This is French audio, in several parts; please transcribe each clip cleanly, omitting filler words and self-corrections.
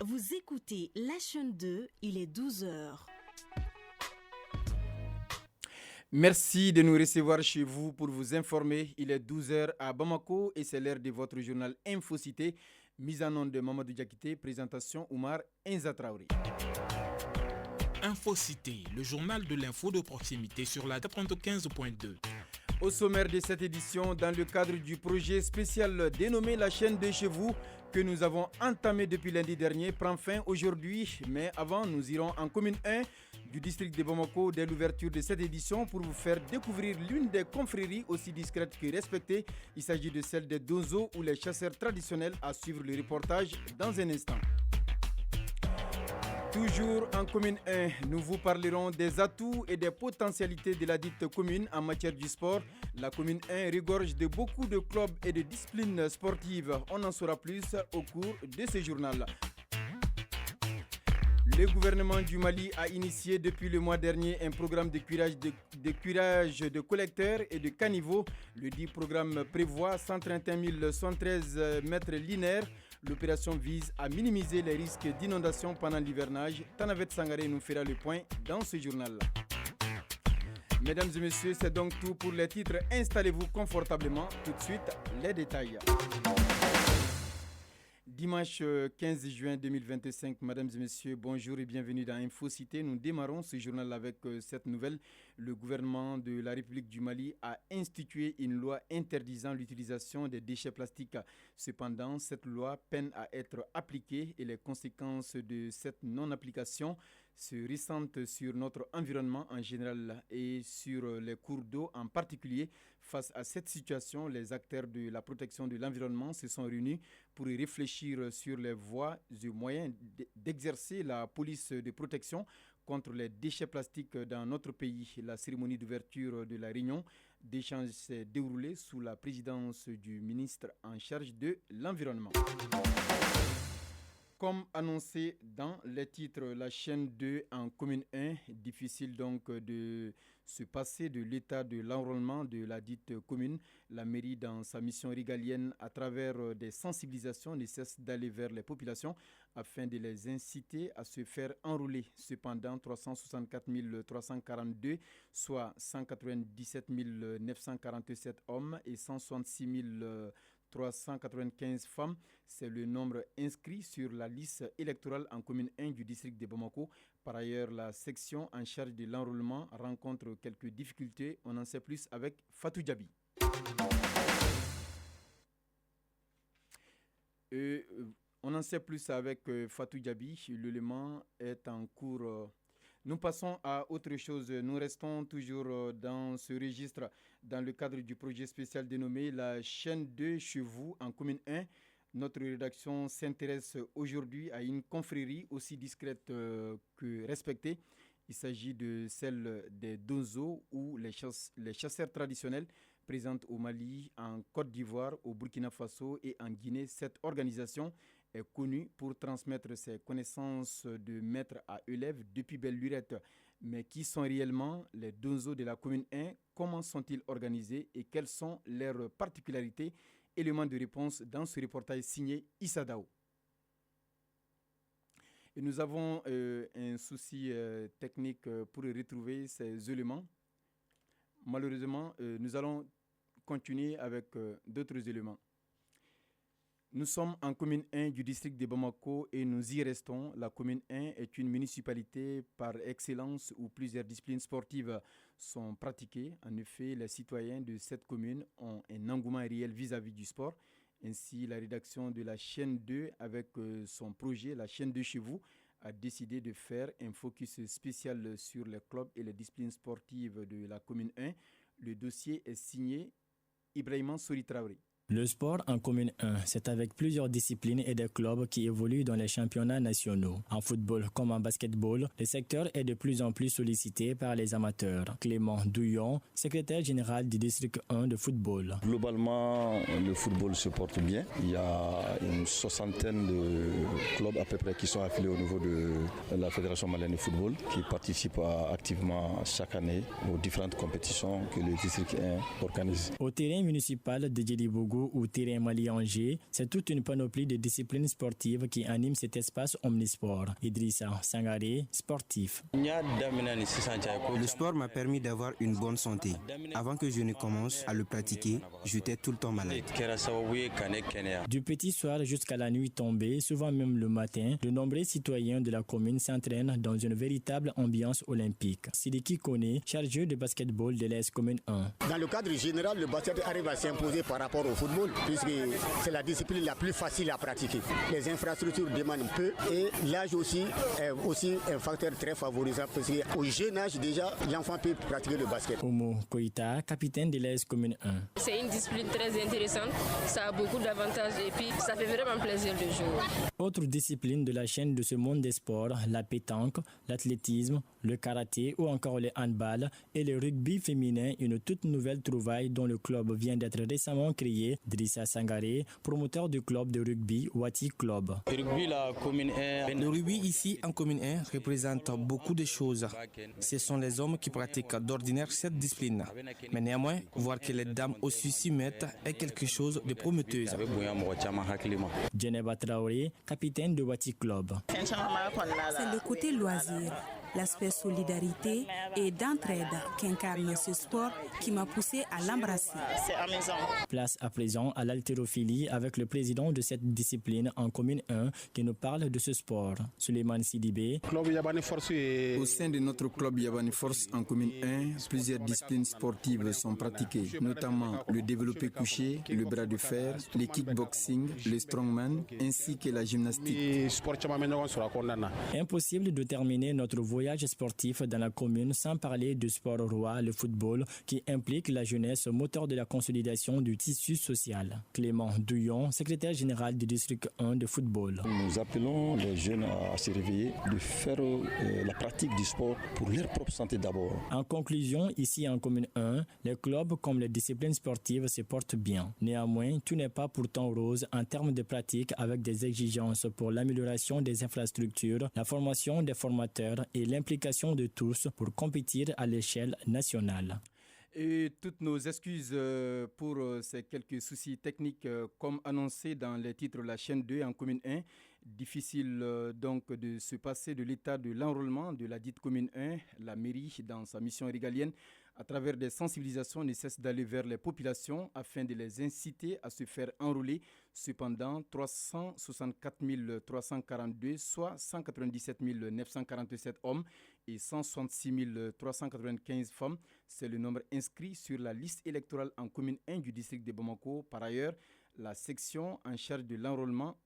Vous écoutez la chaîne 2, il est 12h. Merci de nous recevoir chez vous pour vous informer. Il est 12h à Bamako et c'est l'heure de votre journal Infocité. Mise en onde de Mamadou Diakité, présentation Oumar Enza Traoré. Infocité, le journal de l'info de proximité sur la 95.2. Au sommaire de cette édition, dans le cadre du projet spécial dénommé La chaîne de chez vous, que nous avons entamé depuis lundi dernier, prend fin aujourd'hui. Mais avant, nous irons en commune 1 du district de Bamako dès l'ouverture de cette édition pour vous faire découvrir l'une des confréries aussi discrètes que respectées. Il s'agit de celle des Donzo ou les chasseurs traditionnels. À suivre le reportage dans un instant. Toujours en commune 1, nous vous parlerons des atouts et des potentialités de la dite commune en matière du sport. La commune 1 regorge de beaucoup de clubs et de disciplines sportives. On en saura plus au cours de ce journal. Le gouvernement du Mali a initié depuis le mois dernier un programme de curage de collecteurs et de caniveaux. Le dit programme prévoit 131 113 mètres linéaires. L'opération vise à minimiser les risques d'inondation pendant l'hivernage. Tanavet Sangaré nous fera le point dans ce journal-là. Mesdames et messieurs, c'est donc tout pour les titres. Installez-vous confortablement. Tout de suite, les détails. Dimanche 15 juin 2025, mesdames et messieurs, bonjour et bienvenue dans Infocité. Nous démarrons ce journal avec cette nouvelle. Le gouvernement de la République du Mali a institué une loi interdisant l'utilisation des déchets plastiques. Cependant, cette loi peine à être appliquée et les conséquences de cette non-application se ressentent sur notre environnement en général et sur les cours d'eau en particulier. Face à cette situation, les acteurs de la protection de l'environnement se sont réunis pour y réfléchir sur les voies et moyens d'exercer la police de protection contre les déchets plastiques dans notre pays. La cérémonie d'ouverture de la réunion d'échange s'est déroulée sous la présidence du ministre en charge de l'environnement. Comme annoncé dans les titres, la chaîne 2 en commune 1, difficile donc de se passer de l'état de l'enrôlement de la dite commune. La mairie, dans sa mission régalienne, à travers des sensibilisations, ne cesse d'aller vers les populations afin de les inciter à se faire enrôler. Cependant, 364 342, soit 197 947 hommes et 166 395 femmes, c'est le nombre inscrit sur la liste électorale en commune 1 du district de Bamako. Par ailleurs, la section en charge de l'enrôlement rencontre quelques difficultés. On en sait plus avec Fatou Djabi. On en sait plus avec Fatou Djabi. L'élément est en cours. Nous passons à autre chose. Nous restons toujours dans ce registre dans le cadre du projet spécial dénommé La chaîne 2 chez vous en commune 1. Notre rédaction s'intéresse aujourd'hui à une confrérie aussi discrète que respectée. Il s'agit de celle des Donzo ou les chasseurs traditionnels présentes au Mali, en Côte d'Ivoire, au Burkina Faso et en Guinée. Cette organisation est connue pour transmettre ses connaissances de maître à élève depuis belle lurette. Mais qui sont réellement les Donzo de la commune 1? Comment sont-ils organisés et quelles sont leurs particularités? Élément de réponse dans ce reportage signé Issa Dao. Et nous avons un souci technique pour retrouver ces éléments. Malheureusement, nous allons continuer avec d'autres éléments. Nous sommes en commune 1 du district de Bamako et nous y restons. La commune 1 est une municipalité par excellence où plusieurs disciplines sportives sont pratiquées. En effet, les citoyens de cette commune ont un engouement réel vis-à-vis du sport. Ainsi, la rédaction de la chaîne 2 avec son projet, la chaîne 2 chez vous, a décidé de faire un focus spécial sur les clubs et les disciplines sportives de la commune 1. Le dossier est signé Ibrahima Souri Traoré. Le sport en commune 1, c'est avec plusieurs disciplines et des clubs qui évoluent dans les championnats nationaux. En football comme en basketball, le secteur est de plus en plus sollicité par les amateurs. Clément Douillon, secrétaire général du district 1 de football. Globalement, le football se porte bien. Il y a une soixantaine de clubs à peu près qui sont affiliés au niveau de la Fédération malienne de football, qui participent activement chaque année aux différentes compétitions que le district 1 organise. Au terrain municipal de Djelibougou, debout ou tir mali-angé, c'est toute une panoplie de disciplines sportives qui animent cet espace omnisport. Idrissa Sangaré, sportif. Le sport m'a permis d'avoir une bonne santé. Avant que je ne commence à le pratiquer, j'étais tout le temps malade. Du petit soir jusqu'à la nuit tombée, souvent même le matin, de nombreux citoyens de la commune s'entraînent dans une véritable ambiance olympique. Sidiki Kone, chargé de basketball de l'AS Commune 1. Dans le cadre général, le basket arrive à s'imposer par rapport au football, puisque c'est la discipline la plus facile à pratiquer. Les infrastructures demandent peu et l'âge aussi est un facteur très favorisant, parce qu'au jeune âge déjà, l'enfant peut pratiquer le basket. Omo Koita, capitaine de l'AS Commune 1. C'est une discipline très intéressante, ça a beaucoup d'avantages et puis ça fait vraiment plaisir de jouer. Autre discipline de la chaîne de ce monde des sports, la pétanque, l'athlétisme, le karaté ou encore le handball et le rugby féminin, une toute nouvelle trouvaille dont le club vient d'être récemment créé. Idrissa Sangaré, promoteur du club de rugby Wati Club. Le rugby ici en commune 1 représente beaucoup de choses. Ce sont les hommes qui pratiquent d'ordinaire cette discipline. Mais néanmoins, voir que les dames aussi s'y mettent est quelque chose de prometteuse. Djeneba Traoré, capitaine de Wati Club. C'est le côté loisir, l'aspect solidarité et d'entraide qu'incarne ce sport qui m'a poussé à l'embrasser. C'est amusant. Place à présent à l'haltérophilie avec le président de cette discipline en commune 1 qui nous parle de ce sport. Suleiman Sidibé. Au sein de notre club Yabani Force en commune 1, plusieurs disciplines sportives sont pratiquées, notamment le développé couché, le bras de fer, le kickboxing, le strongman ainsi que la gymnastique. Impossible de terminer notre voyage sportif dans la commune sans parler du sport roi, le football, qui implique la jeunesse, moteur de la consolidation du tissu social. Clément Douillon, secrétaire général du district 1 de football. Nous appelons les jeunes à se réveiller, de faire la pratique du sport pour leur propre santé d'abord. En conclusion, ici en commune 1, les clubs comme les disciplines sportives se portent bien. Néanmoins, tout n'est pas pourtant rose en termes de pratique avec des exigences pour l'amélioration des infrastructures, la formation des formateurs et l'implication de tous pour compétir à l'échelle nationale. Et toutes nos excuses pour ces quelques soucis techniques comme annoncé dans les titres la chaîne 2 en commune 1. Difficile donc de se passer de l'état de l'enrôlement de la dite commune 1. La mairie, dans sa mission régalienne, à travers des sensibilisations, ne cesse d'aller vers les populations afin de les inciter à se faire enrôler. Cependant, 364 342, soit 197 947 hommes et 166 395 femmes, c'est le nombre inscrit sur la liste électorale en commune 1 du district de Bamako. Par ailleurs, la section en charge de l'enrôlement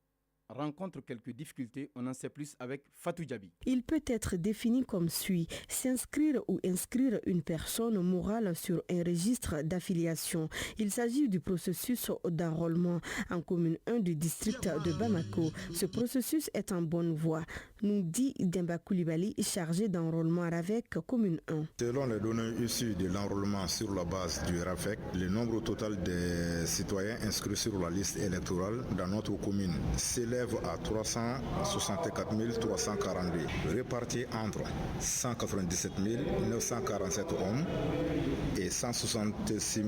rencontre quelques difficultés. On en sait plus avec Fatou Djabi. Il peut être défini comme suit. S'inscrire ou inscrire une personne morale sur un registre d'affiliation. Il s'agit du processus d'enrôlement en commune 1 du district de Bamako. Ce processus est en bonne voie, nous dit Demba Koulibaly, chargé d'enrôlement RAVEC commune 1. Selon les données issues de l'enrôlement sur la base du RAVEC, le nombre total des citoyens inscrits sur la liste électorale dans notre commune s'élève à 364 342, répartis entre 197 947 hommes et 166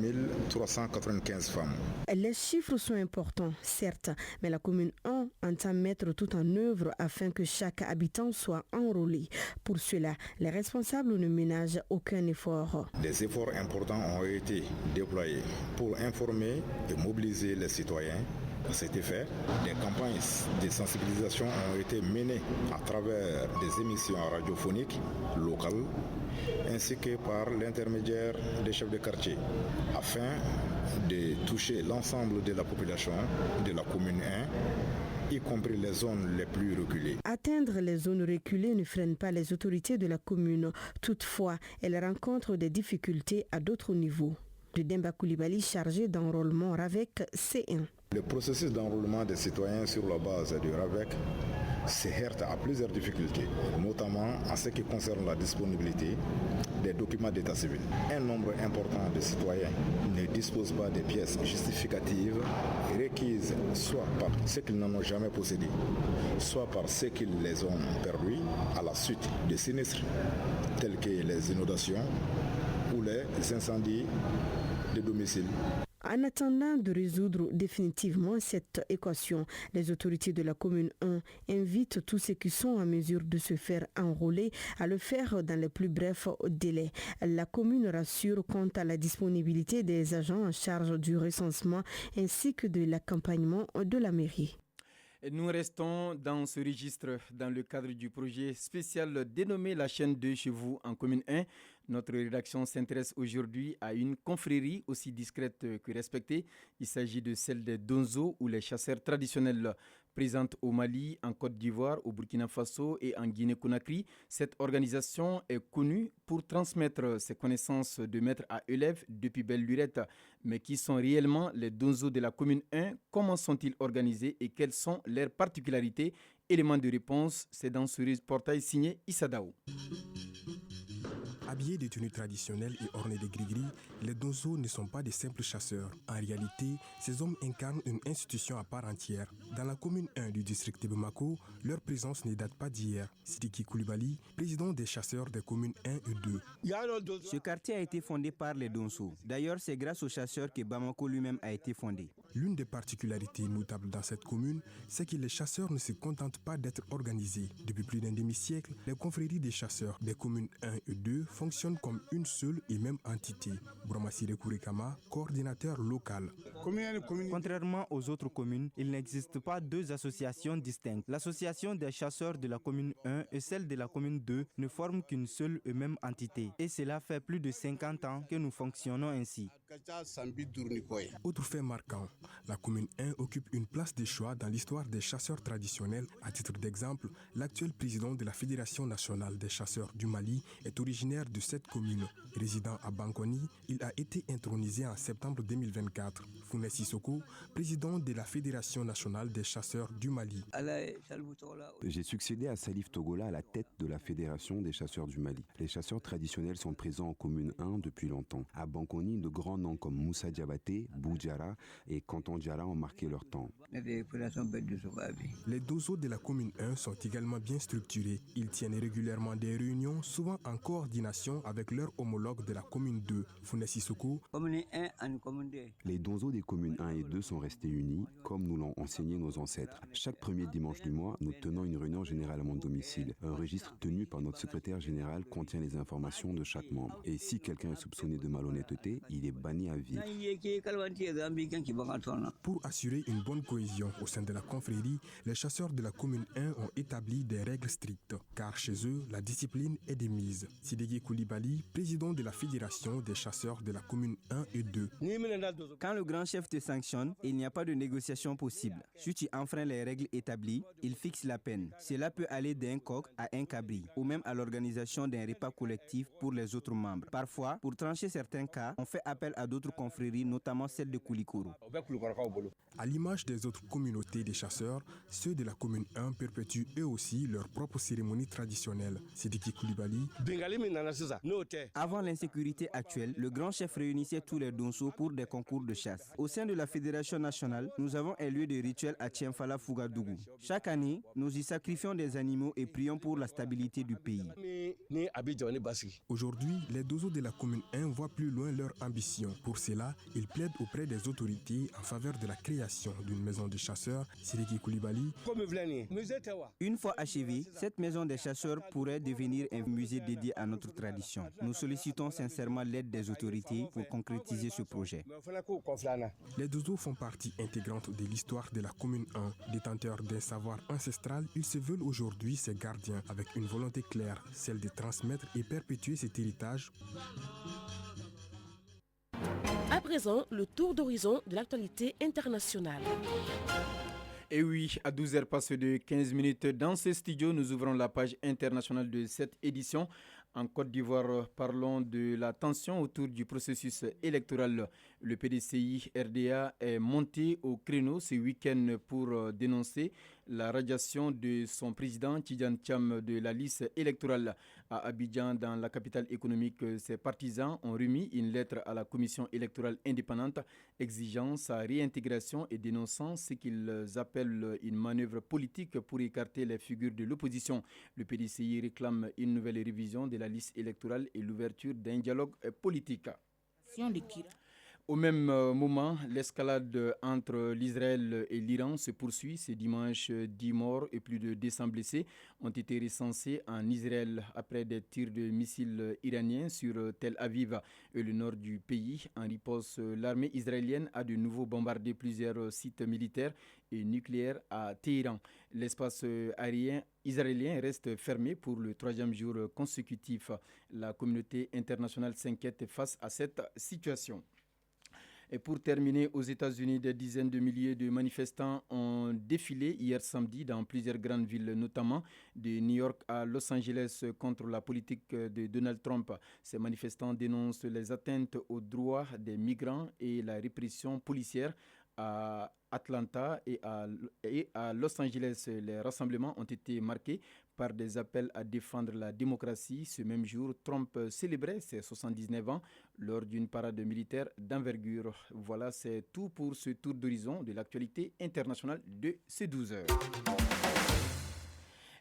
395 femmes. Les chiffres sont importants, certes, mais la commune 1 entend mettre tout en œuvre afin que chaque habitant soit enrôlé. Pour cela, les responsables ne ménagent aucun effort. Des efforts importants ont été déployés pour informer et mobiliser les citoyens. À cet effet, des campagnes de sensibilisation ont été menées à travers des émissions radiophoniques locales ainsi que par l'intermédiaire des chefs de quartier afin de toucher l'ensemble de la population de la commune 1, y compris les zones les plus reculées. Atteindre les zones reculées ne freine pas les autorités de la commune. Toutefois, elles rencontrent des difficultés à d'autres niveaux. De Demba Koulibaly, chargé d'enrôlement RAVEC C1. Le processus d'enrôlement des citoyens sur la base du RAVEC se heurte à plusieurs difficultés, notamment en ce qui concerne la disponibilité des documents d'état civil. Un nombre important de citoyens ne disposent pas des pièces justificatives requises soit par ceux qui n'en ont jamais possédé, soit par ceux qui les ont perdus à la suite de sinistres tels que les inondations ou les incendies de domicile. En attendant de résoudre définitivement cette équation, les autorités de la commune 1 invitent tous ceux qui sont en mesure de se faire enrôler à le faire dans les plus brefs délais. La commune rassure quant à la disponibilité des agents en charge du recensement ainsi que de l'accompagnement de la mairie. Nous restons dans ce registre dans le cadre du projet spécial dénommé La chaîne 2 chez vous en commune 1. Notre rédaction s'intéresse aujourd'hui à une confrérie aussi discrète que respectée. Il s'agit de celle des Donzo ou les chasseurs traditionnels. Présente au Mali, en Côte d'Ivoire, au Burkina Faso et en Guinée-Conakry, cette organisation est connue pour transmettre ses connaissances de maître à élève depuis belle lurette. Mais qui sont réellement les Donzo de la commune 1? Comment sont-ils organisés et quelles sont leurs particularités? Élément de réponse, c'est dans ce reportage signé Issa Daou. Habillés de tenues traditionnelles et ornés de gris-gris, les Donzo ne sont pas des simples chasseurs. En réalité, ces hommes incarnent une institution à part entière. Dans la commune 1 du district de Bamako, leur présence ne date pas d'hier. Sidiki Koulibaly, président des chasseurs des communes 1 et 2. Ce quartier a été fondé par les Donzo. D'ailleurs, c'est grâce aux chasseurs que Bamako lui-même a été fondé. L'une des particularités notables dans cette commune, c'est que les chasseurs ne se contentent pas d'être organisés. Depuis plus d'un demi-siècle, les confréries des chasseurs des communes 1 et 2 fonctionnent comme une seule et même entité. Bromassire Kourikama, coordinateur local. Contrairement aux autres communes, il n'existe pas deux associations distinctes. L'association des chasseurs de la commune 1 et celle de la commune 2 ne forment qu'une seule et même entité. Et cela fait plus de 50 ans que nous fonctionnons ainsi. Autre fait marquant, la commune 1 occupe une place de choix dans l'histoire des chasseurs traditionnels. À titre d'exemple, l'actuel président de la Fédération nationale des chasseurs du Mali est originaire de cette commune. Résident à Bankoni, il a été intronisé en septembre 2024. Founé Sissoko, président de la Fédération nationale des chasseurs du Mali. J'ai succédé à Salif Togola à la tête de la Fédération des chasseurs du Mali. Les chasseurs traditionnels sont présents en commune 1 depuis longtemps. À Bankoni, de grands noms comme Moussa Diabaté, Boudjara et Canton Diara ont marqué leur temps. Les Donzo de la commune 1 sont également bien structurés. Ils tiennent régulièrement des réunions, souvent en coordination avec leurs homologues de la commune 2. Founé Sissoko. Les Donzo des communes 1 et 2 sont restés unis, comme nous l'ont enseigné nos ancêtres. Chaque premier dimanche du mois, nous tenons une réunion générale à mon domicile. Un registre tenu par notre secrétaire général contient les informations de chaque membre. Et si quelqu'un est soupçonné de malhonnêteté, il est banni à vie. Pour assurer une bonne cohésion au sein de la confrérie, les chasseurs de la commune 1 ont établi des règles strictes, car chez eux, la discipline est de mise. Sidiki Koulibaly, président de la Fédération des chasseurs de la commune 1 et 2. Quand le grand chef te sanctionne, il n'y a pas de négociation possible. Si tu enfreins les règles établies, il fixe la peine. Cela peut aller d'un coq à un cabri, ou même à l'organisation d'un repas collectif pour les autres membres. Parfois, pour trancher certains cas, on fait appel à d'autres confréries, notamment celle de Koulikoro. À l'image des autres communautés des chasseurs, ceux de la commune 1 perpétuent eux aussi leurs propres cérémonies traditionnelles. Sidiki Koulibaly. Avant l'insécurité actuelle, le grand chef réunissait tous les Donzo pour des concours de chasse. Au sein de la Fédération nationale, nous avons un lieu de rituel à Tienfala Fougadougou. Chaque année, nous y sacrifions des animaux et prions pour la stabilité du pays. Aujourd'hui, les Donzo de la commune 1 voient plus loin leur ambition. Pour cela, ils plaident auprès des autorités en faveur de la création d'une maison de chasseurs. Sidiki Koulibaly. Une fois achevée, cette maison des chasseurs pourrait devenir un musée dédié à notre tradition. Nous sollicitons sincèrement l'aide des autorités pour concrétiser ce projet. Les Donzo font partie intégrante de l'histoire de la commune 1. Détenteurs d'un savoir ancestral, ils se veulent aujourd'hui ses gardiens avec une volonté claire, celle de transmettre et perpétuer cet héritage. À présent, le tour d'horizon de l'actualité internationale. Et oui, à 12h passé de 15 minutes dans ce studio, nous ouvrons la page internationale de cette édition. En Côte d'Ivoire, parlons de la tension autour du processus électoral. Le PDCI RDA est monté au créneau ce week-end pour dénoncer la radiation de son président Tidjane Thiam de la liste électorale. À Abidjan, dans la capitale économique, ses partisans ont remis une lettre à la commission électorale indépendante exigeant sa réintégration et dénonçant ce qu'ils appellent une manœuvre politique pour écarter les figures de l'opposition. Le PDCI réclame une nouvelle révision de la liste électorale et l'ouverture d'un dialogue politique. Au même moment, l'escalade entre l'Israël et l'Iran se poursuit. Ce dimanche, 10 morts et plus de 200 blessés ont été recensés en Israël après des tirs de missiles iraniens sur Tel Aviv et le nord du pays. En riposte, l'armée israélienne a de nouveau bombardé plusieurs sites militaires et nucléaires à Téhéran. L'espace aérien israélien reste fermé pour le 3e jour consécutif. La communauté internationale s'inquiète face à cette situation. Et pour terminer, aux États-Unis, des dizaines de milliers de manifestants ont défilé hier samedi dans plusieurs grandes villes, notamment de New York à Los Angeles, contre la politique de Donald Trump. Ces manifestants dénoncent les atteintes aux droits des migrants et la répression policière. À Atlanta et à Los Angeles, les rassemblements ont été marqués par des appels à défendre la démocratie. Ce même jour, Trump célébrait ses 79 ans lors d'une parade militaire d'envergure. Voilà, c'est tout pour ce tour d'horizon de l'actualité internationale de ces 12 heures.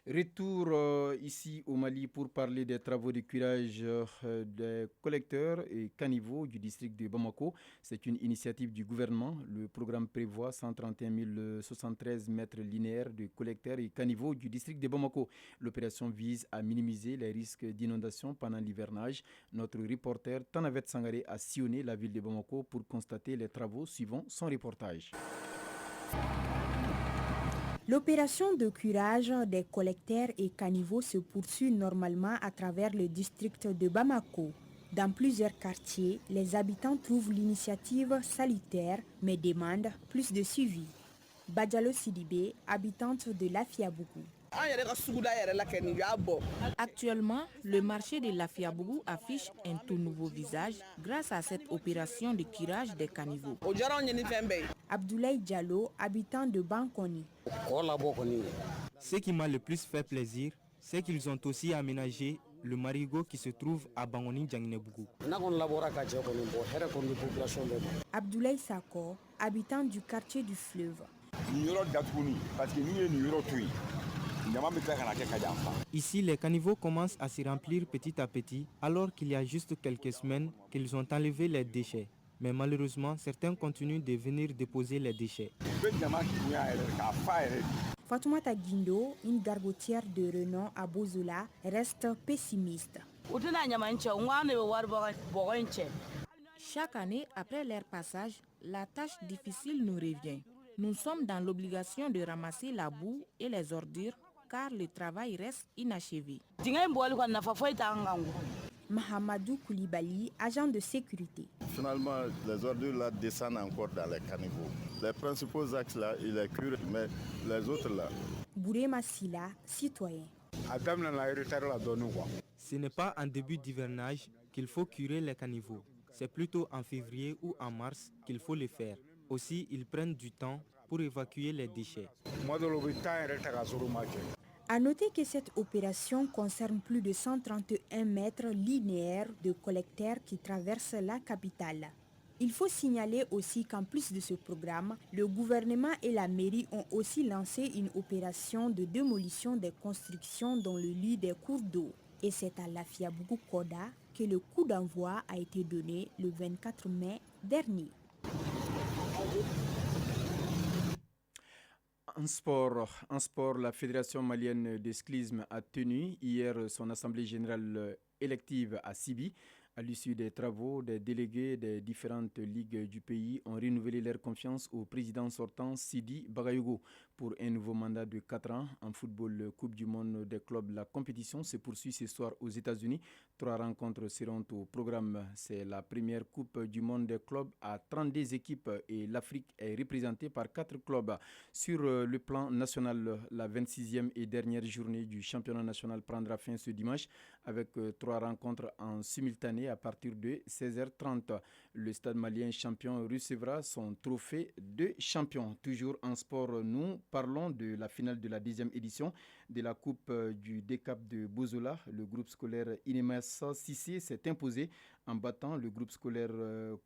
Retour ici au Mali pour parler des travaux de curage des collecteurs et caniveaux du district de Bamako. C'est une initiative du gouvernement. Le programme prévoit 131 073 mètres linéaires de collecteurs et caniveaux du district de Bamako. L'opération vise à minimiser les risques d'inondation pendant l'hivernage. Notre reporter Tanavet Sangaré a sillonné la ville de Bamako pour constater les travaux suivant son reportage. L'opération de curage des collecteurs et caniveaux se poursuit normalement à travers le district de Bamako. Dans plusieurs quartiers, les habitants trouvent l'initiative salutaire mais demandent plus de suivi. Badjalo Sidibé, habitante de Lafiabougou. Actuellement, le marché de Lafiabougou affiche un tout nouveau visage grâce à cette opération de curage des caniveaux. Abdoulaye Diallo, habitant de Bankoni. Ce qui m'a le plus fait plaisir, c'est qu'ils ont aussi aménagé le marigot qui se trouve à Bangoni Djanginebougou. Abdoulaye Sako, habitant du quartier du Fleuve. Ici, les caniveaux commencent à se remplir petit à petit, alors qu'il y a juste quelques semaines qu'ils ont enlevé les déchets. Mais malheureusement, certains continuent de venir déposer les déchets. Fatoumata Guindo, une gargotière de renom à Bozola, reste pessimiste. Chaque année, après leur passage, la tâche difficile nous revient. Nous sommes dans l'obligation de ramasser la boue et les ordures car le travail reste inachevé. Mahamadou Koulibaly, agent de sécurité. Finalement, les ordures là descendent encore dans les caniveaux. Les principaux axes là, il est curé, mais les autres là. Bourema Silla, citoyen. Ce n'est pas en début d'hivernage qu'il faut curer les caniveaux. C'est plutôt en février ou en mars qu'il faut le faire. Aussi, ils prennent du temps pour évacuer les déchets. A noter que cette opération concerne plus de 131 mètres linéaires de collecteurs qui traversent la capitale. Il faut signaler aussi qu'en plus de ce programme, le gouvernement et la mairie ont aussi lancé une opération de démolition des constructions dans le lit des cours d'eau. Et c'est à Lafiabougou Koda que le coup d'envoi a été donné le 24 mai dernier. En sport, la Fédération malienne de cyclisme a tenu hier son assemblée générale élective à Sibi. À l'issue des travaux, des délégués des différentes ligues du pays ont renouvelé leur confiance au président sortant Sidi Bagayoko pour un nouveau mandat de 4 ans. En football, Coupe du monde des clubs, la compétition se poursuit ce soir aux États-Unis. 3 rencontres seront au programme. C'est la première Coupe du monde des clubs à 32 équipes et l'Afrique est représentée par 4 clubs. Sur le plan national, la 26e et dernière journée du championnat national prendra fin ce dimanche avec 3 rencontres en simultané à partir de 16h30. Le Stade malien champion recevra son trophée de champion. Toujours en sport, nous parlons de la finale de la 10e édition de la Coupe du DECAP de Bozola. Le groupe scolaire Inemassa Sissé s'est imposé en battant le groupe scolaire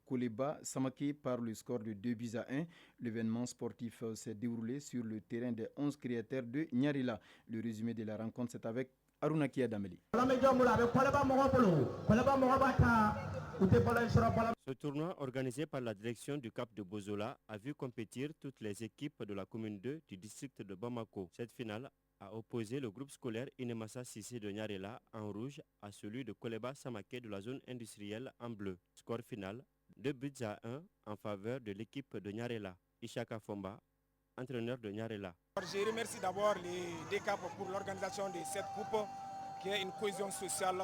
Koleba Samake par le score de 2-1. L'événement sportif s'est déroulé sur le terrain des 11 créateurs de Nyarila. Le résumé de la rencontre, c'est avec Arunaki Adameli. Ce tournoi organisé par la direction du Cap de Bozola a vu compétir toutes les équipes de la commune 2 du district de Bamako. Cette finale a opposé le groupe scolaire Inemassa Sissé de Nyarela en rouge à celui de Koleba Samake de la zone industrielle en bleu. Score final 2-1 en faveur de l'équipe de Nyarela. Ishaka Fomba, entraîneur de Nyarela. Je remercie d'abord les DCAP pour l'organisation de cette coupe qui est une cohésion sociale.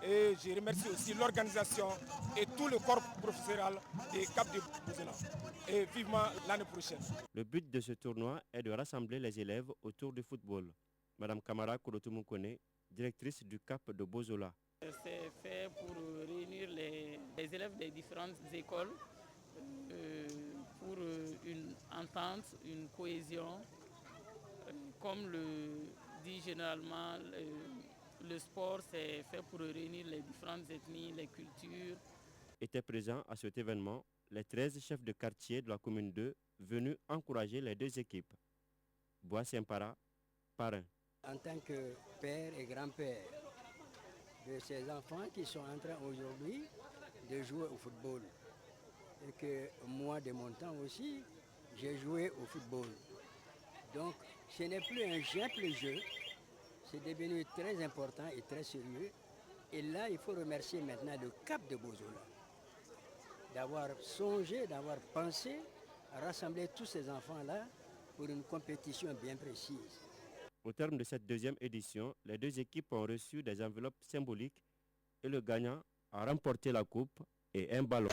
Et je remercie aussi l'organisation et tout le corps professoral des Cap de Bozola. Et vivement l'année prochaine. Le but de ce tournoi est de rassembler les élèves autour du football. Madame Kamara Kourotumukone, directrice du Cap de Bozola. C'est fait pour réunir les élèves des différentes écoles pour une entente, une cohésion. Comme le dit généralement le sport, c'est fait pour réunir les différentes ethnies, les cultures. Étaient présents à cet événement les 13 chefs de quartier de la commune 2 venus encourager les deux équipes. Bois Sempara, parrain. En tant que père et grand-père de ces enfants qui sont en train aujourd'hui de jouer au football, et que moi de mon temps aussi, j'ai joué au football. Donc ce n'est plus un simple jeu, c'est devenu très important et très sérieux. Et là, il faut remercier maintenant le Cap de Bozola d'avoir songé, d'avoir pensé à rassembler tous ces enfants-là pour une compétition bien précise. Au terme de cette deuxième édition, les deux équipes ont reçu des enveloppes symboliques et le gagnant a remporté la coupe et un ballon.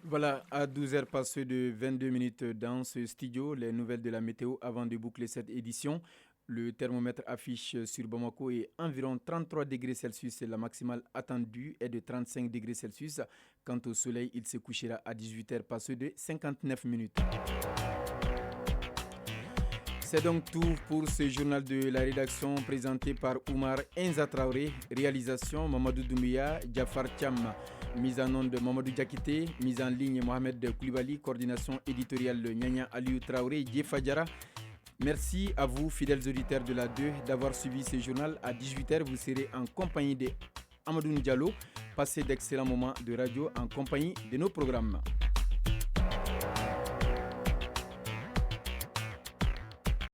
Voilà, à 12h passées de 22 minutes dans ce studio, les nouvelles de la météo avant de boucler cette édition. Le thermomètre affiche sur Bamako est environ 33 degrés Celsius. La maximale attendue est de 35 degrés Celsius. Quant au soleil, il se couchera à 18h passées de 59 minutes. C'est donc tout pour ce journal de la rédaction présenté par Oumar Enza Traoré. Réalisation Mamadou Doumbia, Jafar Thiam. Mise en onde de Mamadou Diakité. Mise en ligne Mohamed Koulibaly. Coordination éditoriale Nyanya Aliou Traoré, Djefa Diara. Merci à vous, fidèles auditeurs de la 2, d'avoir suivi ce journal. À 18h, vous serez en compagnie de Amadou Diallo. Passez d'excellents moments de radio en compagnie de nos programmes.